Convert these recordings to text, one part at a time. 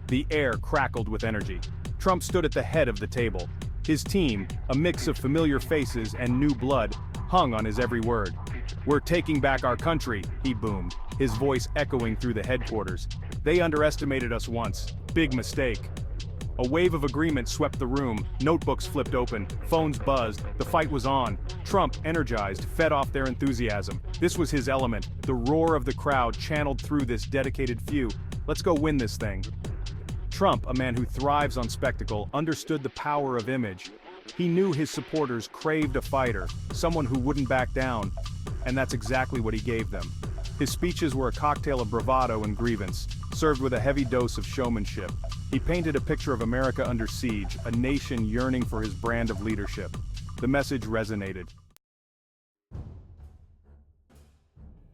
The air crackled with energy. Trump stood at the head of the table. His team, a mix of familiar faces and new blood, hung on his every word. "We're taking back our country," he boomed, his voice echoing through the headquarters. "They underestimated us once. Big mistake." A wave of agreement swept the room, notebooks flipped open, phones buzzed, the fight was on. Trump, energized, fed off their enthusiasm. This was his element, the roar of the crowd channeled through this dedicated few. "Let's go win this thing." Trump, a man who thrives on spectacle, understood the power of image. He knew his supporters craved a fighter, someone who wouldn't back down, and that's exactly what he gave them. His speeches were a cocktail of bravado and grievance, served with a heavy dose of showmanship. He painted a picture of America under siege, a nation yearning for his brand of leadership. The message resonated.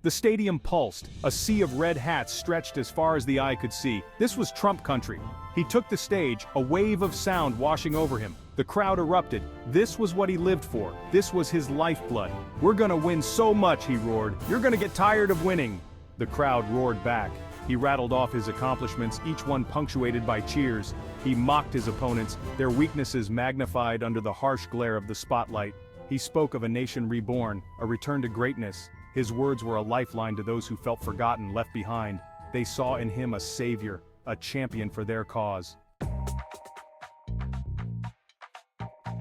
The stadium pulsed, a sea of red hats stretched as far as the eye could see. This was Trump country. He took the stage, a wave of sound washing over him. The crowd erupted. This was what he lived for. This was his lifeblood. "We're gonna win so much," he roared. "You're gonna get tired of winning." The crowd roared back. He rattled off his accomplishments, each one punctuated by cheers. He mocked his opponents, their weaknesses magnified under the harsh glare of the spotlight. He spoke of a nation reborn, a return to greatness. His words were a lifeline to those who felt forgotten, left behind. They saw in him a savior, a champion for their cause.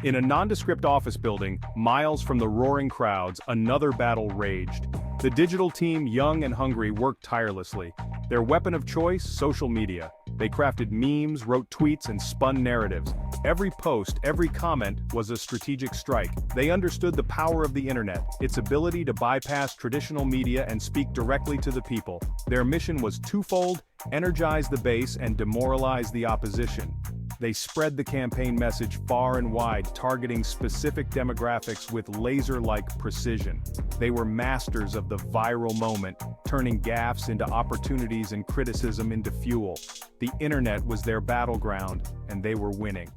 In a nondescript office building, miles from the roaring crowds, another battle raged. The digital team, young and hungry, worked tirelessly. Their weapon of choice, social media. They crafted memes, wrote tweets, and spun narratives. Every post, every comment was a strategic strike. They understood the power of the internet, its ability to bypass traditional media and speak directly to the people. Their mission was twofold: energize the base and demoralize the opposition. They spread the campaign message far and wide, targeting specific demographics with laser-like precision. They were masters of the viral moment, turning gaffes into opportunities and criticism into fuel. The internet was their battleground, and they were winning.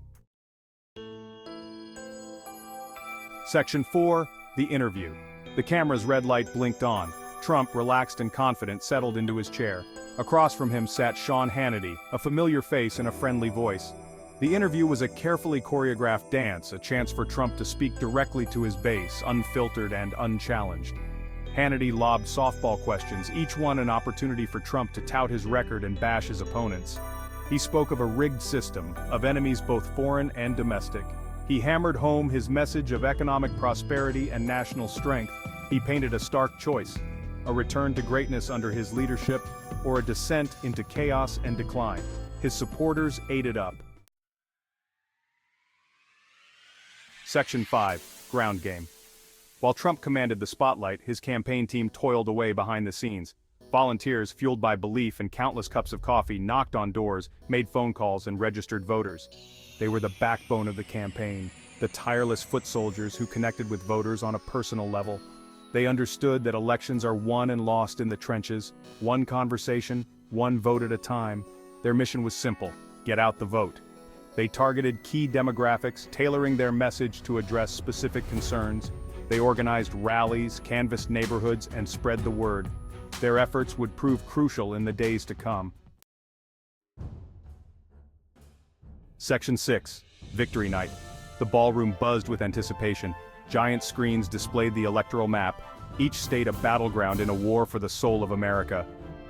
Section 4, the interview. The camera's red light blinked on. Trump, relaxed and confident, settled into his chair. Across from him sat Sean Hannity, a familiar face and a friendly voice. The interview was a carefully choreographed dance, a chance for Trump to speak directly to his base, unfiltered and unchallenged. Hannity lobbed softball questions, each one an opportunity for Trump to tout his record and bash his opponents. He spoke of a rigged system, of enemies both foreign and domestic. He hammered home his message of economic prosperity and national strength. He painted a stark choice: a return to greatness under his leadership, or a descent into chaos and decline. His supporters ate it up. Section 5, ground game. While Trump commanded the spotlight, his campaign team toiled away behind the scenes. Volunteers, fueled by belief and countless cups of coffee, knocked on doors, made phone calls, and registered voters. They were the backbone of the campaign, the tireless foot soldiers who connected with voters on a personal level. They understood that elections are won and lost in the trenches, one conversation, one vote at a time. Their mission was simple: get out the vote. They targeted key demographics, tailoring their message to address specific concerns. They organized rallies, canvassed neighborhoods, and spread the word. Their efforts would prove crucial in the days to come. Section 6, Victory Night. The ballroom buzzed with anticipation. Giant screens displayed the electoral map, each state a battleground in a war for the soul of America.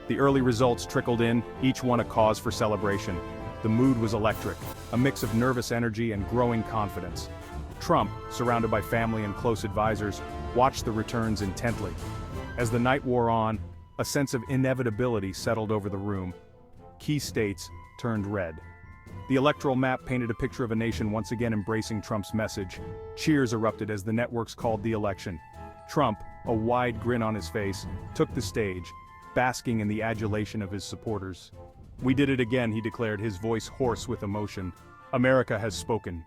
The early results trickled in, each one a cause for celebration. The mood was electric, a mix of nervous energy and growing confidence. Trump, surrounded by family and close advisors, watched the returns intently. As the night wore on, a sense of inevitability settled over the room. Key states turned red. The electoral map painted a picture of a nation once again embracing Trump's message. Cheers erupted as the networks called the election. Trump, a wide grin on his face, took the stage, basking in the adulation of his supporters. "We did it again," he declared, his voice hoarse with emotion. "America has spoken.